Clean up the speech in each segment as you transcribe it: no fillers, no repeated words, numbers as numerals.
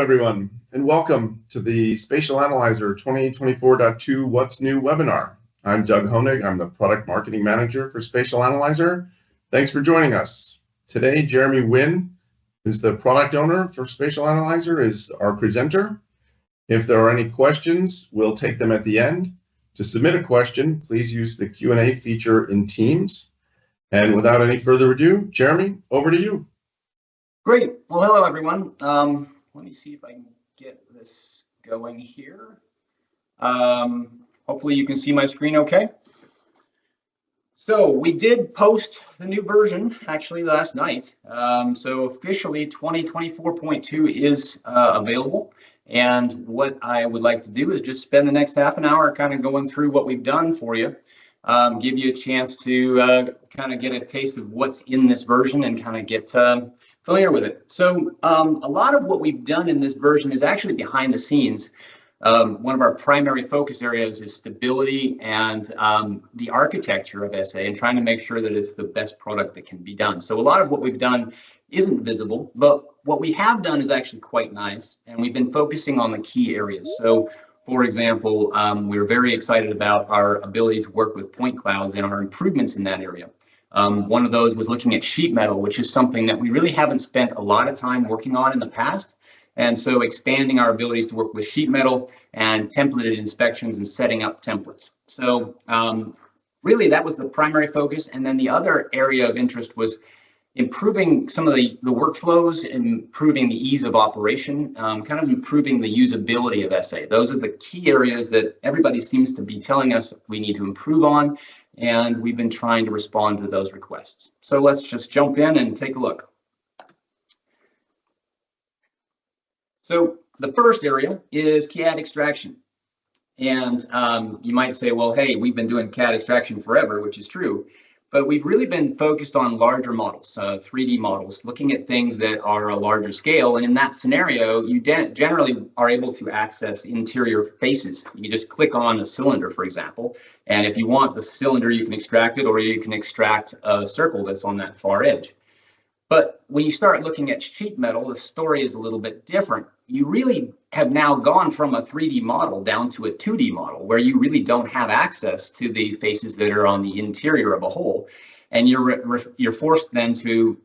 everyone, and welcome to the SpatialAnalyzer 2024.2 What's New webinar. I'm Doug Honig. I'm the Product Marketing Manager for SpatialAnalyzer. Thanks for joining us. Today, Jeremy Wynn, who's the Product Owner for SpatialAnalyzer, is our presenter. If there are any questions, we'll take them at the end. To submit a question, please use the Q&A feature in Teams. And without any further ado, Jeremy, over to you. Great. Well, hello, everyone. Let me see if I can get this going here. Hopefully you can see my screen okay. So we did post the new version actually last night. So officially 2024.2 is available. And what I would like to do is just spend the next half an hour kind of going through what we've done for you. Give you a chance to kind of get a taste of what's in this version and kind of get familiar with it. So a lot of what we've done in this version is actually behind the scenes. One of our primary focus areas is stability and the architecture of SA and trying to make sure that it's the best product that can be done. So a lot of what we've done isn't visible, but what we have done is actually quite nice. And we've been focusing on the key areas. So for example, we're very excited about our ability to work with point clouds and our improvements in that area. One of those was looking at sheet metal, which is something that we really haven't spent a lot of time working on in the past. And so expanding our abilities to work with sheet metal and templated inspections and setting up templates. So really that was the primary focus. And then the other area of interest was improving some of the workflows, improving the ease of operation, kind of improving the usability of SA. Those are the key areas that everybody seems to be telling us we need to improve on. And we've been trying to respond to those requests. So let's just jump in and take a look. So the first area is CAD extraction. And you might say, well, hey, we've been doing CAD extraction forever, which is true. But we've really been focused on larger models, 3D models, looking at things that are a larger scale. And in that scenario, you generally are able to access interior faces. You just click on a cylinder, for example. And if you want the cylinder, you can extract it, or you can extract a circle that's on that far edge. But when you start looking at sheet metal, the story is a little bit different. You really have now gone from a 3D model down to a 2D model where you really don't have access to the faces that are on the interior of a hole. And you're forced then to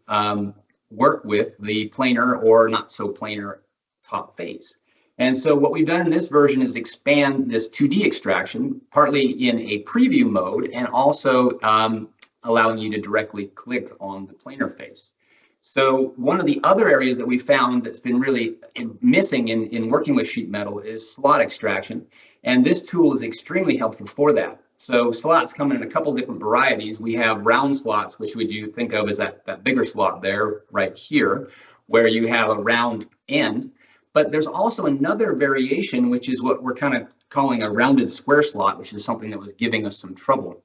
work with the planar or not so planar top face. And so what we've done in this version is expand this 2D extraction, partly in a preview mode and also allowing you to directly click on the planar face. So one of the other areas that we found that's been really missing in working with sheet metal is slot extraction. And this tool is extremely helpful for that. So slots come in a couple different varieties. We have round slots, which would you think of as that bigger slot there right here, where you have a round end. But there's also another variation, which is what we're kind of calling a rounded square slot, which is something that was giving us some trouble.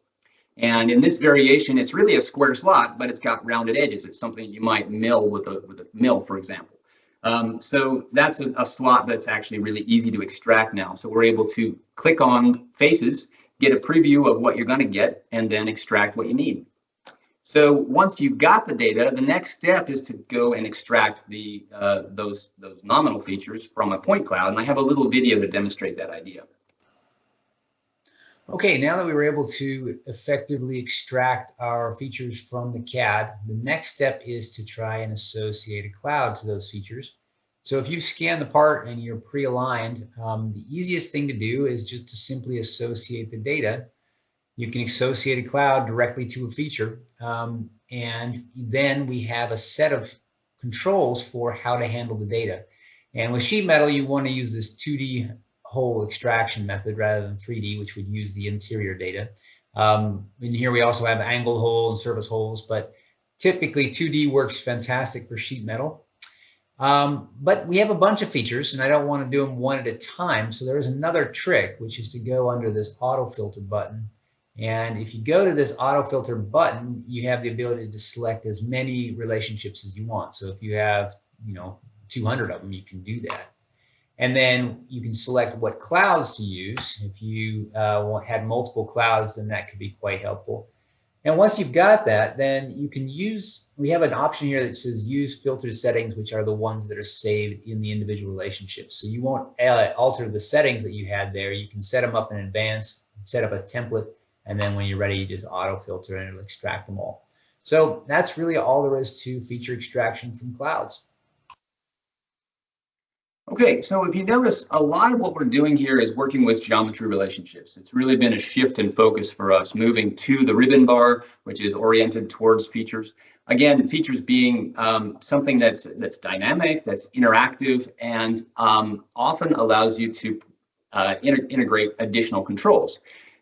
And in this variation, it's really a square slot, but it's got rounded edges. It's something you might mill with a mill, for example. So that's a slot that's actually really easy to extract now. So we're able to click on faces, get a preview of what you're going to get, and then extract what you need. So once you've got the data, the next step is to go and extract those nominal features from a point cloud. And I have a little video to demonstrate that idea. Okay, now that we were able to effectively extract our features from the CAD, the next step is to try and associate a cloud to those features. So if you scan the part and you're pre-aligned, the easiest thing to do is just to simply associate the data. You can associate a cloud directly to a feature, and then we have a set of controls for how to handle the data. And with sheet metal, you want to use this 2D hole extraction method rather than 3D, which would use the interior data. In here we also have angled hole and surface holes, but typically 2D works fantastic for sheet metal. But we have a bunch of features and I don't want to do them one at a time. So there is another trick, which is to go under this auto filter button. And if you go to this auto filter button, you have the ability to select as many relationships as you want. So if you have, 200 of them, you can do that. And then you can select what clouds to use. If you had multiple clouds, then that could be quite helpful. And once you've got that, then you can use, we have an option here that says use filter settings, which are the ones that are saved in the individual relationships. So you won't alter the settings that you had there. You can set them up in advance, set up a template, and then when you're ready, you just auto filter and it'll extract them all. So that's really all there is to feature extraction from clouds. Okay, so if you notice, a lot of what we're doing here is working with geometry relationships. It's really been a shift in focus for us, moving to the ribbon bar, which is oriented towards features. Again, features being something that's dynamic, that's interactive, and often allows you to integrate additional controls.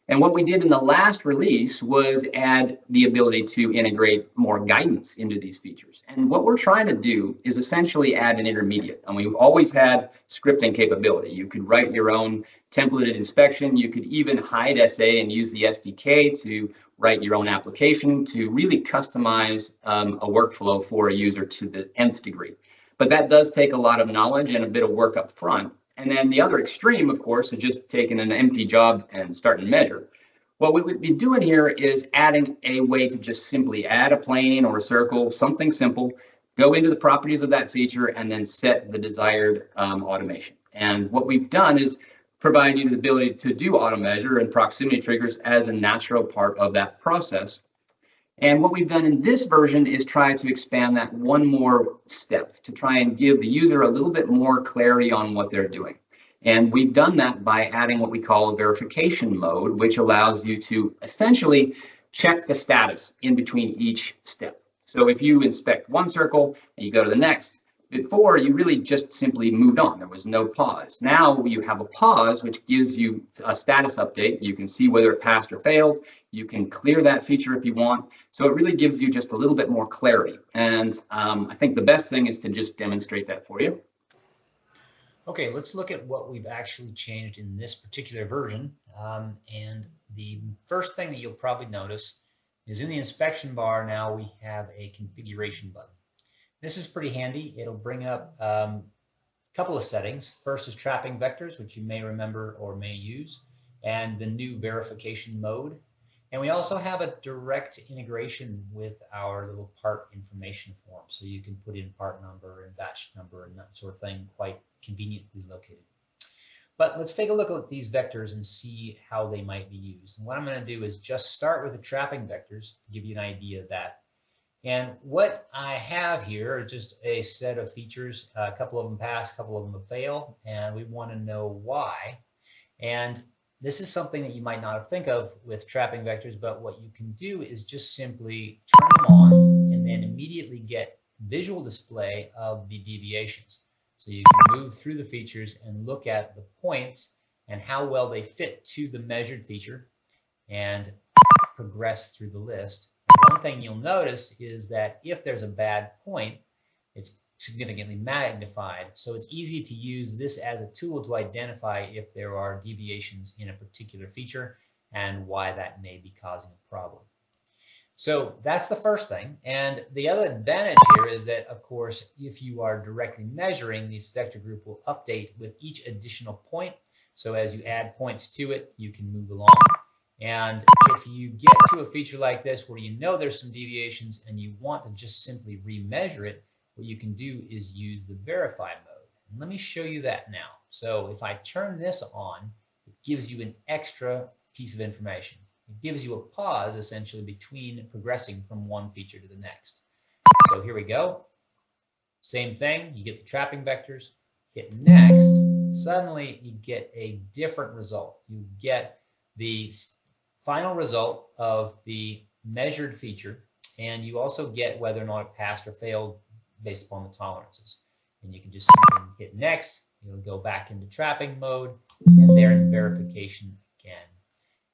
And what we did in the last release was add the ability to integrate more guidance into these features. And what we're trying to do is essentially add an intermediate. And we've always had scripting capability. You could write your own templated inspection. You could even hide SA and use the SDK to write your own application to really customize a workflow for a user to the nth degree. But that does take a lot of knowledge and a bit of work up front. And then the other extreme, of course, is just taking an empty job and starting to measure. What we would be doing here is adding a way to just simply add a plane or a circle, something simple, go into the properties of that feature, and then set the desired automation. And what we've done is provide you the ability to do auto measure and proximity triggers as a natural part of that process. And what we've done in this version is try to expand that one more step to try and give the user a little bit more clarity on what they're doing. And we've done that by adding what we call a verification mode, which allows you to essentially check the status in between each step. So if you inspect one circle and you go to the next, before you really just simply moved on. There was no pause. Now you have a pause, which gives you a status update. You can see whether it passed or failed. You can clear that feature if you want. So it really gives you just a little bit more clarity. And I think the best thing is to just demonstrate that for you. Okay, let's look at what we've actually changed in this particular version. And the first thing that you'll probably notice is in the inspection bar now we have a configuration button. This is pretty handy. It'll bring up a couple of settings. First is trapping vectors, which you may remember or may use, and the new verification mode. And we also have a direct integration with our little part information form. So you can put in part number and batch number and that sort of thing quite conveniently located. But let's take a look at these vectors and see how they might be used. And what I'm going to do is just start with the trapping vectors to give you an idea of that. And what I have here is just a set of features. A couple of them pass, a couple of them fail, and we want to know why. And this is something that you might not think of with trapping vectors, but what you can do is just simply turn them on and then immediately get visual display of the deviations. So you can move through the features and look at the points and how well they fit to the measured feature and progress through the list. One thing you'll notice is that if there's a bad point, it's significantly magnified. So it's easy to use this as a tool to identify if there are deviations in a particular feature and why that may be causing a problem. So that's the first thing. And the other advantage here is that, of course, if you are directly measuring, this vector group will update with each additional point. So as you add points to it, you can move along. And if you get to a feature like this where you know there's some deviations and you want to just simply remeasure it, what you can do is use the verify mode. And let me show you that now. So if I turn this on, it gives you an extra piece of information. It gives you a pause essentially between progressing from one feature to the next. So here we go. Same thing, you get the trapping vectors, hit next, suddenly you get a different result. You get the final result of the measured feature, and you also get whether or not it passed or failed based upon the tolerances. And you can just simply hit next, you'll go back into trapping mode, and there in verification again.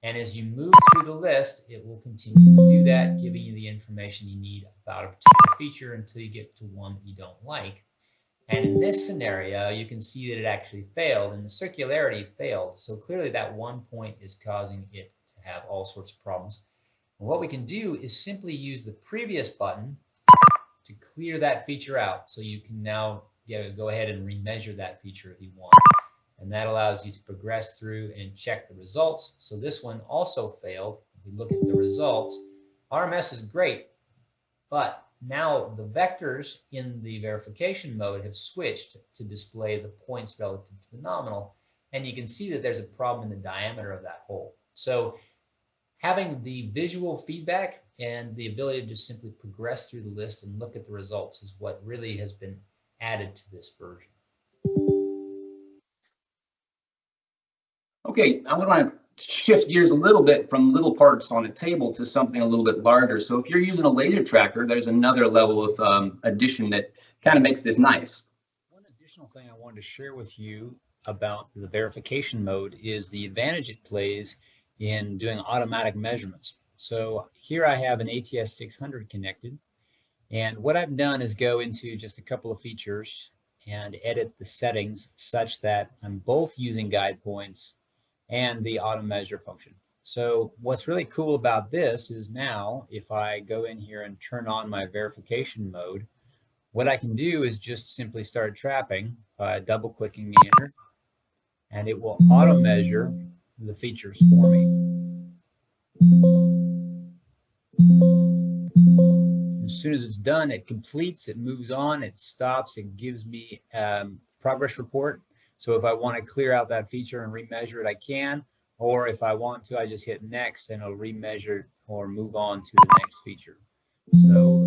And as you move through the list, it will continue to do that, giving you the information you need about a particular feature until you get to one that you don't like. And in this scenario, you can see that it actually failed, and the circularity failed. So clearly that one point is causing it to have all sorts of problems. And what we can do is simply use the previous button to clear that feature out. So you can now go ahead and remeasure that feature if you want. And that allows you to progress through and check the results. So this one also failed. If we look at the results, RMS is great, but now the vectors in the verification mode have switched to display the points relative to the nominal, and you can see that there's a problem in the diameter of that hole. So having the visual feedback and the ability to just simply progress through the list and look at the results is what really has been added to this version. Okay, I want to shift gears a little bit from little parts on a table to something a little bit larger. So if you're using a laser tracker, there's another level of addition that kind of makes this nice. One additional thing I wanted to share with you about the verification mode is the advantage it plays in doing automatic measurements. So here I have an ATS 600 connected, and what I've done is go into just a couple of features and edit the settings such that I'm both using guide points and the auto measure function. So what's really cool about this is now if I go in here and turn on my verification mode, what I can do is just simply start trapping by double clicking the enter, and it will auto measure the features for me. As soon as it's done, it completes, it moves on, it stops, it gives me progress report. So if I want to clear out that feature and remeasure it, I can, or if I want to, I just hit next and it'll remeasure or move on to the next feature. So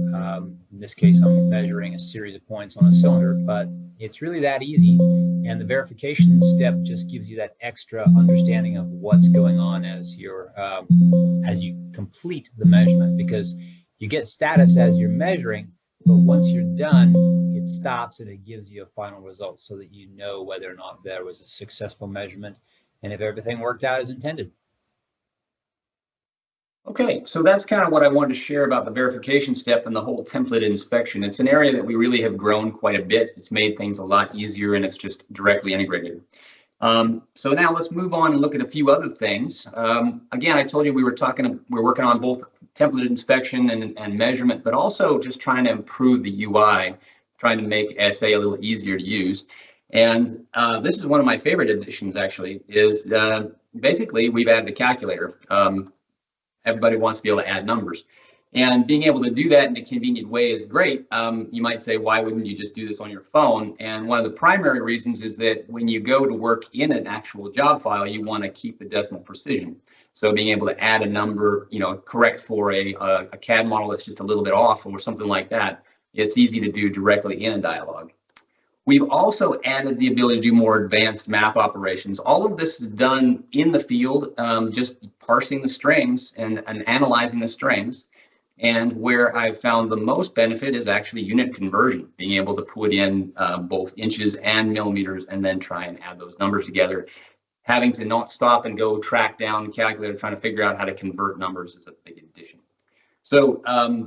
in this case, I'm measuring a series of points on a cylinder, but it's really that easy. And the verification step just gives you that extra understanding of what's going on as you complete the measurement, because you get status as you're measuring, but once you're done, it stops and it gives you a final result so that you know whether or not there was a successful measurement and if everything worked out as intended. Okay, so that's kind of what I wanted to share about the verification step and the whole template inspection. It's an area that we really have grown quite a bit. It's made things a lot easier and it's just directly integrated. So now let's move on and look at a few other things. Again, I told you we're working on both template inspection and measurement, but also just trying to improve the UI, trying to make SA a little easier to use. And this is one of my favorite additions, actually, is basically we've added a calculator. Everybody wants to be able to add numbers. And being able to do that in a convenient way is great. You might say, why wouldn't you just do this on your phone? And one of the primary reasons is that when you go to work in an actual job file, you want to keep the decimal precision. So being able to add a number, correct for a CAD model that's just a little bit off or something like that, it's easy to do directly in a dialog. We've also added the ability to do more advanced math operations. All of this is done in the field, just parsing the strings and analyzing the strings. And where I've found the most benefit is actually unit conversion, being able to put in both inches and millimeters and then try and add those numbers together. Having to not stop and go track down the calculator, trying to figure out how to convert numbers is a big addition. So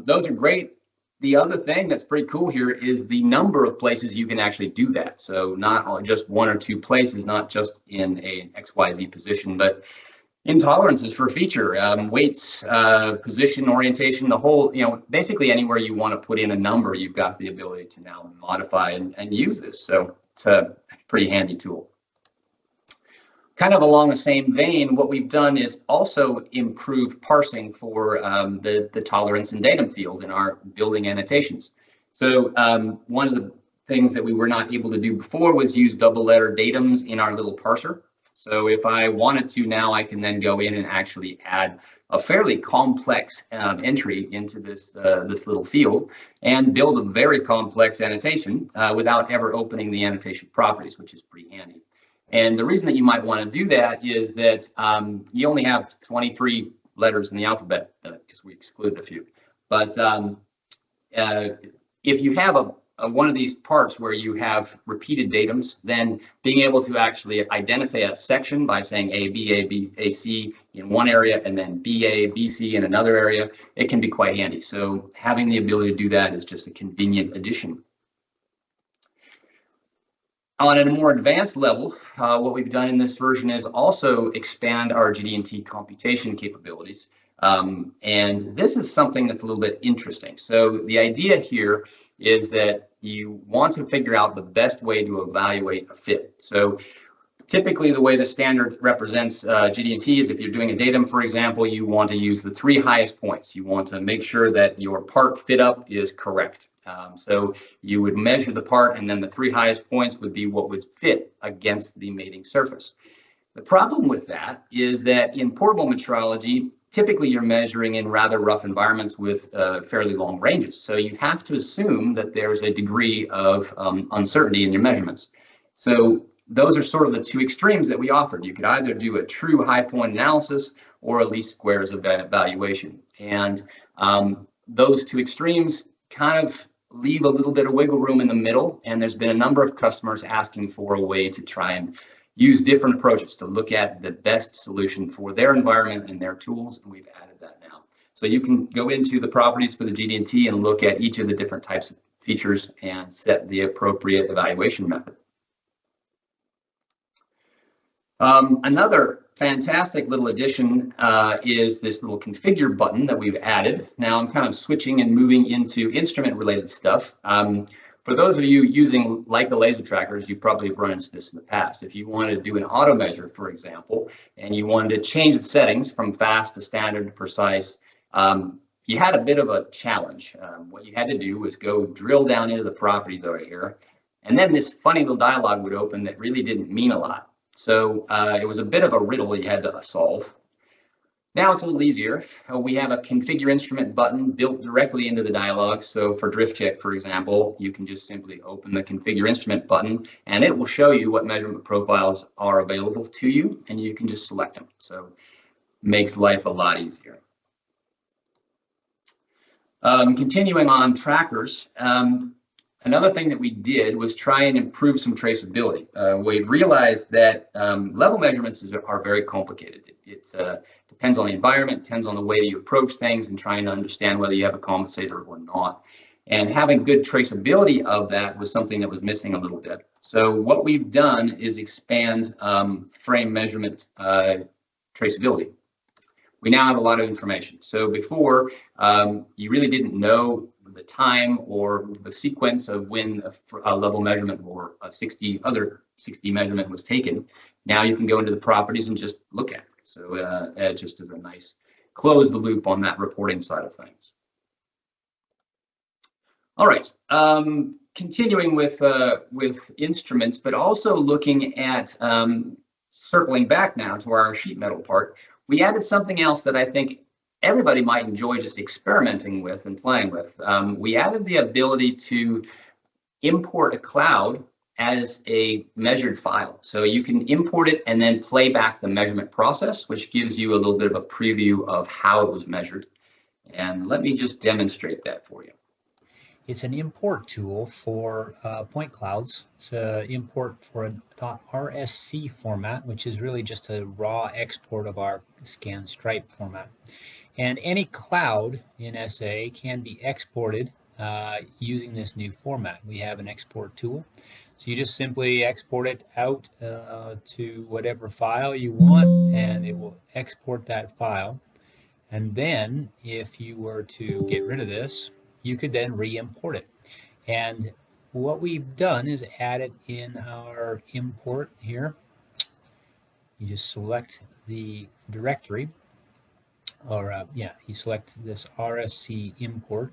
those are great. The other thing that's pretty cool here is the number of places you can actually do that. So not just one or two places, not just in an XYZ position, but in tolerances for feature, weights, position, orientation, the whole, basically anywhere you want to put in a number, you've got the ability to now modify and use this. So it's a pretty handy tool. Kind of along the same vein, what we've done is also improve parsing for the tolerance and datum field in our building annotations. So one of the things that we were not able to do before was use double letter datums in our little parser. So if I wanted to now, I can then go in and actually add a fairly complex entry into this little field and build a very complex annotation without ever opening the annotation properties, which is pretty handy. And the reason that you might want to do that is that you only have 23 letters in the alphabet, because we excluded a few. But if you have one of these parts where you have repeated datums, then being able to actually identify a section by saying A, B, A, C in one area and then BA, BC in another area, it can be quite handy. So having the ability to do that is just a convenient addition. On a more advanced level, what we've done in this version is also expand our GD&T computation capabilities. And this is something that's a little bit interesting. So the idea here is that you want to figure out the best way to evaluate a fit. So typically the way the standard represents GD&T is if you're doing a datum, for example, you want to use the 3 highest points. You want to make sure that your part fit up is correct. So you would measure the part, and then the 3 highest points would be what would fit against the mating surface. The problem with that is that in portable metrology, typically you're measuring in rather rough environments with fairly long ranges. So you have to assume that there's a degree of uncertainty in your measurements. So those are sort of the 2 extremes that we offered. You could either do a true high point analysis or a least squares evaluation. And those 2 extremes kind of leave a little bit of wiggle room in the middle. And there's been a number of customers asking for a way to try and use different approaches to look at the best solution for their environment and their tools. And we've added that now. So you can go into the properties for the GD&T and look at each of the different types of features and set the appropriate evaluation method. Another fantastic little addition is this little configure button that we've added. Now I'm kind of switching and moving into instrument related stuff. For those of you using Leica laser trackers, you probably have run into this in the past. If you wanted to do an auto measure, for example, and you wanted to change the settings from fast to standard to precise, you had a bit of a challenge. What you had to do was go drill down into the properties over here, and then this funny little dialog would open that really didn't mean a lot. So it was a bit of a riddle you had to solve. Now it's a little easier. We have a configure instrument button built directly into the dialog. So for drift check, for example, you can just simply open the configure instrument button and it will show you what measurement profiles are available to you, and you can just select them. So makes life a lot easier. Continuing on trackers, another thing that we did was try and improve some traceability. We realized that level measurements are very complicated. It depends on the environment, depends on the way you approach things and trying to understand whether you have a compensator or not. And having good traceability of that was something that was missing a little bit. So what we've done is expand frame measurement traceability. We now have a lot of information. So before, you really didn't know the time or the sequence of when a level measurement or a 60 measurement was taken. Now you can go into the properties and just look at it. So it just is a nice close the loop on that reporting side of things. All right, continuing with instruments, but also looking at circling back now to our sheet metal part, we added something else that I think everybody might enjoy just experimenting with and playing with. We added the ability to import a cloud as a measured file. So you can import it and then play back the measurement process, which gives you a little bit of a preview of how it was measured. And let me just demonstrate that for you. It's an import tool for point clouds. It's an import for a .rsc format, which is really just a raw export of our scan stripe format. And any cloud in SA can be exported using this new format. We have an export tool. So you just simply export it out to whatever file you want, and it will export that file. And then if you were to get rid of this, you could then re-import it. And what we've done is add it in our import here. You just select the directory, or you select this RSC import.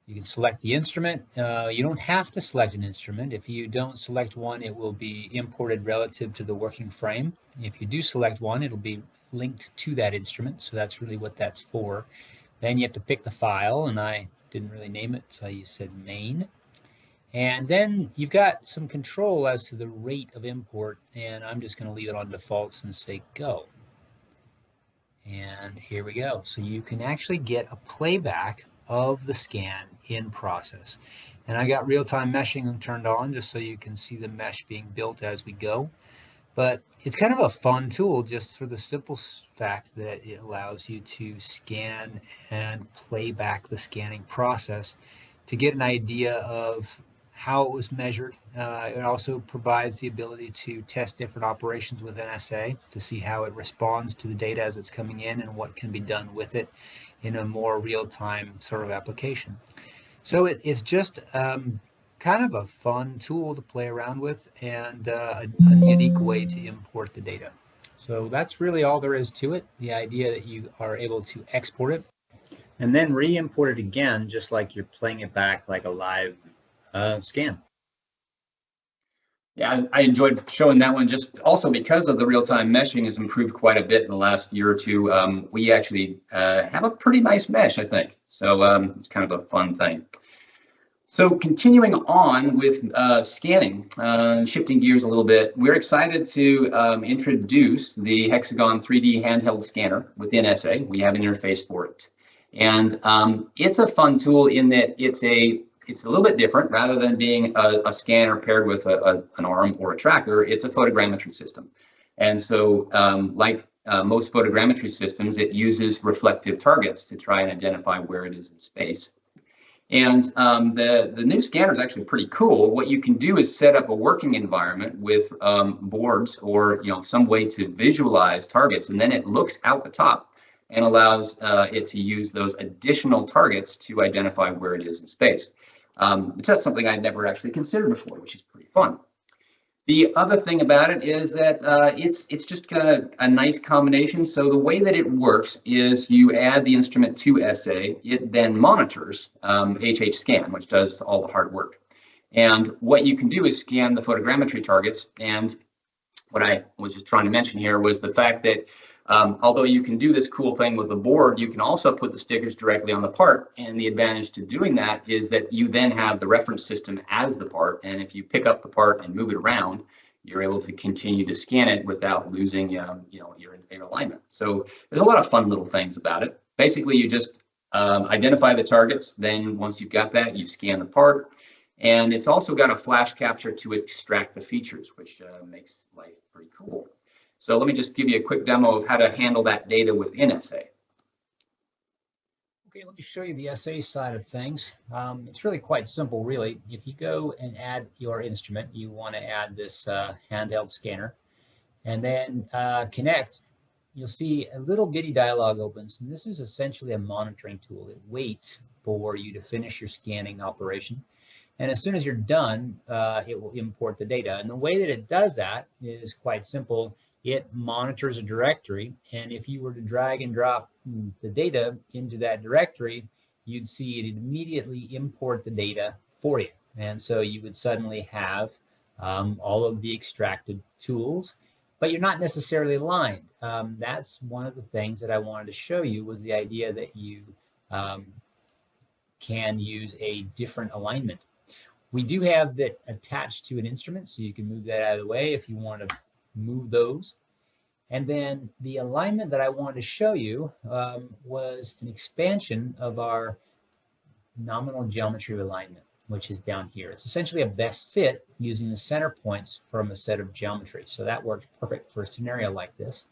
You can select the instrument. You don't have to select an instrument. If you don't select one, it will be imported relative to the working frame. If you do select one, it'll be linked to that instrument. So that's really what that's for. Then you have to pick the file, and I didn't really name it, so I said main. And then you've got some control as to the rate of import, and I'm just going to leave it on defaults and say go. And here we go. So you can actually get a playback of the scan in process. And I got real-time meshing turned on just so you can see the mesh being built as we go. But it's kind of a fun tool just for the simple fact that it allows you to scan and play back the scanning process to get an idea of how it was measured. It also provides the ability to test different operations within SA to see how it responds to the data as it's coming in and what can be done with it in a more real-time sort of application. So it's just kind of a fun tool to play around with and a unique way to import the data. So that's really all there is to it. The idea that you are able to export it and then re-import it again, just like you're playing it back like a live scan. Yeah, I enjoyed showing that one just also because of the real-time meshing has improved quite a bit in the last year or two. We actually have a pretty nice mesh, I think. So it's kind of a fun thing. So continuing on with scanning, shifting gears a little bit, we're excited to introduce the Hexagon 3D handheld scanner within SA. We have an interface for it. And it's a fun tool in that it's a little bit different. Rather than being a scanner paired with an arm or a tracker, it's a photogrammetry system. And so like most photogrammetry systems, it uses reflective targets to try and identify where it is in space. And the new scanner is actually pretty cool. What you can do is set up a working environment with boards or some way to visualize targets, and then it looks out the top and allows it to use those additional targets to identify where it is in space. That's something I'd never actually considered before, which is pretty fun. The other thing about it is that it's just kind of a nice combination. So the way that it works is you add the instrument to SA, it then monitors HH-scan, which does all the hard work. And what you can do is scan the photogrammetry targets. And what I was just trying to mention here was the fact that although you can do this cool thing with the board, you can also put the stickers directly on the part. And the advantage to doing that is that you then have the reference system as the part. And if you pick up the part and move it around, you're able to continue to scan it without losing your alignment. So there's a lot of fun little things about it. Basically, you just identify the targets. Then once you've got that, you scan the part. And it's also got a flash capture to extract the features, which makes life pretty cool. So let me just give you a quick demo of how to handle that data within SA. Okay, let me show you the SA side of things. It's really quite simple, really. If you go and add your instrument, you want to add this handheld scanner, and then connect, you'll see a little bitty dialog opens, and this is essentially a monitoring tool. It waits for you to finish your scanning operation. And as soon as you're done, it will import the data. And the way that it does that is quite simple. It monitors a directory, and if you were to drag and drop the data into that directory, you'd see it immediately import the data for you. And so you would suddenly have all of the extracted tools, but you're not necessarily aligned. That's one of the things that I wanted to show you, was the idea that you can use a different alignment. We do have that attached to an instrument, so you can move that out of the way if you want to move those. And then the alignment that I wanted to show you was an expansion of our nominal geometry alignment, which is down here. It's essentially a best fit using the center points from a set of geometry. So that works perfect for a scenario like this.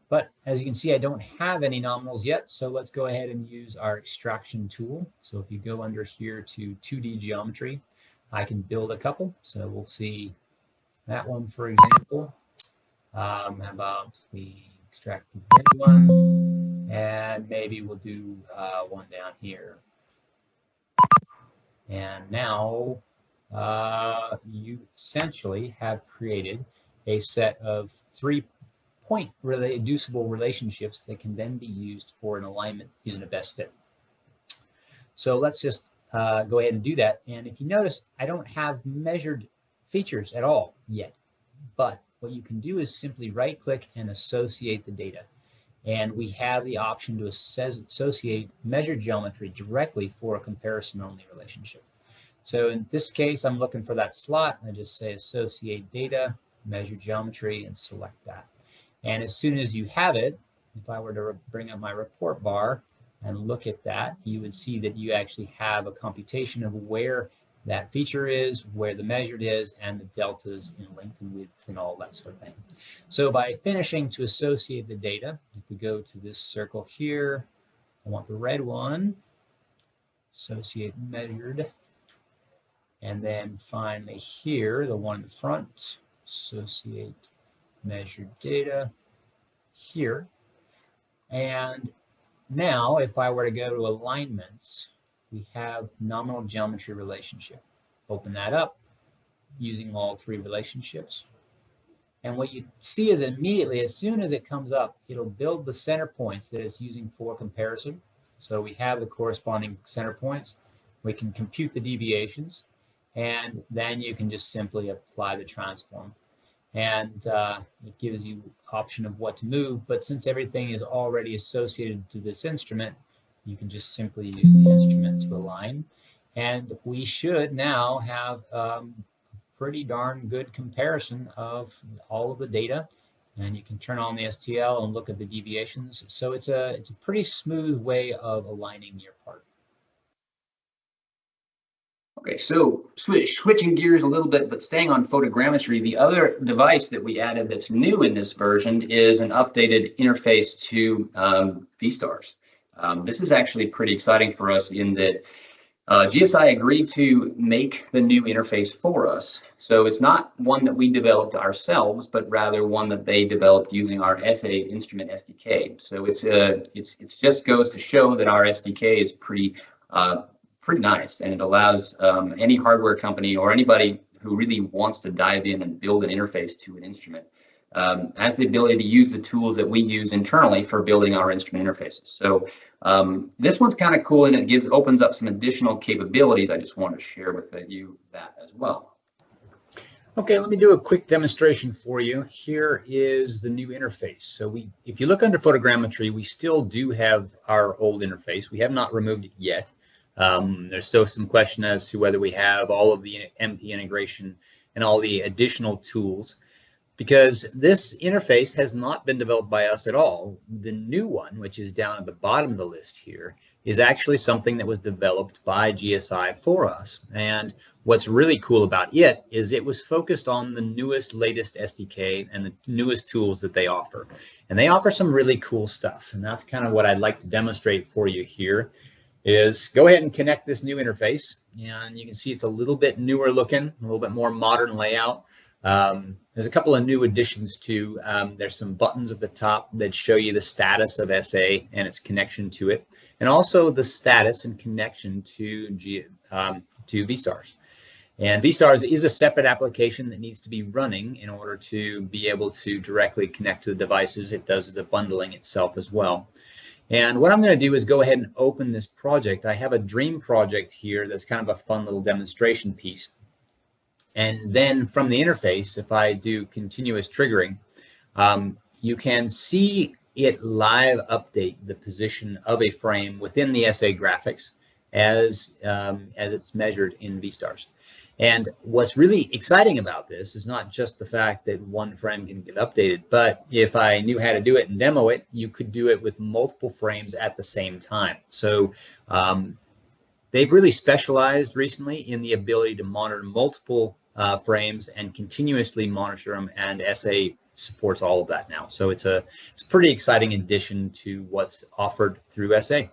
But as you can see, I don't have any nominals yet. So let's go ahead and use our extraction tool. So if you go under here to 2D geometry, I can build a couple. So we'll see that one, for example. How about we extract the red one, and maybe we'll do one down here. And now you essentially have created a set of 3-point reducible relationships that can then be used for an alignment using a best fit. So let's just go ahead and do that. And if you notice, I don't have measured features at all yet, but what you can do is simply right click and associate the data. And we have the option to associate measured geometry directly for a comparison only relationship. So in this case, I'm looking for that slot. I just say associate data, measure geometry, and select that. And as soon as you have it, if I were to bring up my report bar and look at that, you would see that you actually have a computation of where that feature is, where the measured is, and the deltas in length and width and all that sort of thing. So by finishing to associate the data, if we go to this circle here, I want the red one, associate measured, and then finally here, the one in the front, associate measured data here. And now if I were to go to alignments, we have nominal geometry relationship. open that up using all three relationships. And what you see is immediately, as soon as it comes up, it'll build the center points that it's using for comparison. So we have the corresponding center points. We can compute the deviations, and then you can just simply apply the transform. And it gives you option of what to move, but since everything is already associated to this instrument, you can just simply use the instrument to align. And we should now have pretty darn good comparison of all of the data, and you can turn on the STL and look at the deviations. So it's a pretty smooth way of aligning your part. Okay, so switching gears a little bit, but staying on photogrammetry, the other device that we added that's new in this version is an updated interface to V-stars. This is actually pretty exciting for us in that GSI agreed to make the new interface for us. So it's not one that we developed ourselves, but rather one that they developed using our SA instrument SDK. So it just goes to show that our SDK is pretty nice, and it allows any hardware company or anybody who really wants to dive in and build an interface to an instrument has the ability to use the tools that we use internally for building our instrument interfaces. So this one's kind of cool, and it opens up some additional capabilities. I just want to share with you that as well. Okay, let me do a quick demonstration for you. Here is the new interface. So if you look under photogrammetry, we still do have our old interface. We have not removed it yet. There's still some question as to whether we have all of the MP integration and all the additional tools, because this interface has not been developed by us at all. The new one, which is down at the bottom of the list here, is actually something that was developed by GSI for us. And what's really cool about it is it was focused on the newest, latest SDK and the newest tools that they offer. And they offer some really cool stuff. And that's kind of what I'd like to demonstrate for you here. Is go ahead and connect this new interface, and you can see it's a little bit newer looking, a little bit more modern layout. There's a couple of new additions too. There's some buttons at the top that show you the status of SA and its connection to it, and also the status and connection to V-stars. And V-stars is a separate application that needs to be running in order to be able to directly connect to the devices. It does the bundling itself as well. And what I'm going to do is go ahead and open this project. I have a dream project here that's kind of a fun little demonstration piece. And then from the interface, if I do continuous triggering, you can see it live update the position of a frame within the SA graphics as it's measured in V-stars. And what's really exciting about this is not just the fact that one frame can get updated, but if I knew how to do it and demo it, you could do it with multiple frames at the same time. So they've really specialized recently in the ability to monitor multiple frames and continuously monitor them, and SA supports all of that now. So it's a pretty exciting addition to what's offered through SA.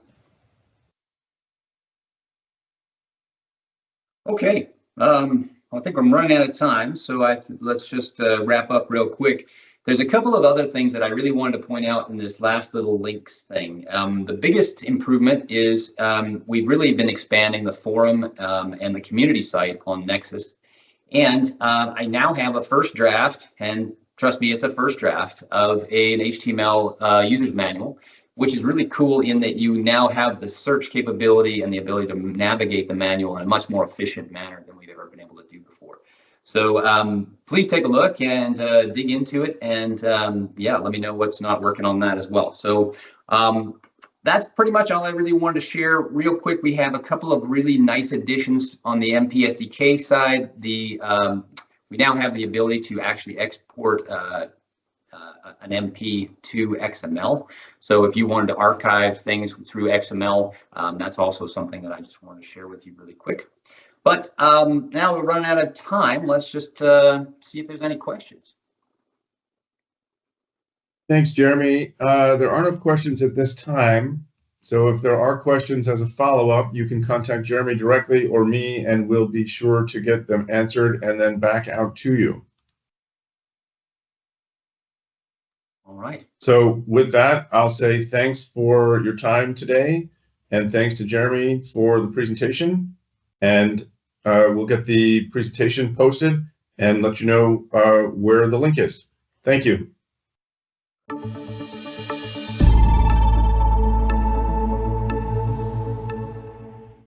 Okay. I think I'm running out of time, so let's just wrap up real quick. There's a couple of other things that I really wanted to point out in this last little links thing. The biggest improvement is we've really been expanding the forum and the community site on Nexus. And I now have a first draft, and trust me, it's a first draft of an HTML user's manual, which is really cool in that you now have the search capability and the ability to navigate the manual in a much more efficient manner than we've ever been able to do before. So please take a look and dig into it, and yeah, let me know what's not working on that as well. So that's pretty much all I really wanted to share. Real quick, we have a couple of really nice additions on the MP SDK side. We now have the ability to actually export an MP to XML. So if you wanted to archive things through XML, that's also something that I just want to share with you really quick. But now we're running out of time. Let's just see if there's any questions. Thanks, Jeremy. There are no questions at this time. So if there are questions as a follow-up, you can contact Jeremy directly or me, and we'll be sure to get them answered and then back out to you. All right. So with that, I'll say thanks for your time today, and thanks to Jeremy for the presentation. And we'll get the presentation posted and let you know where the link is. Thank you.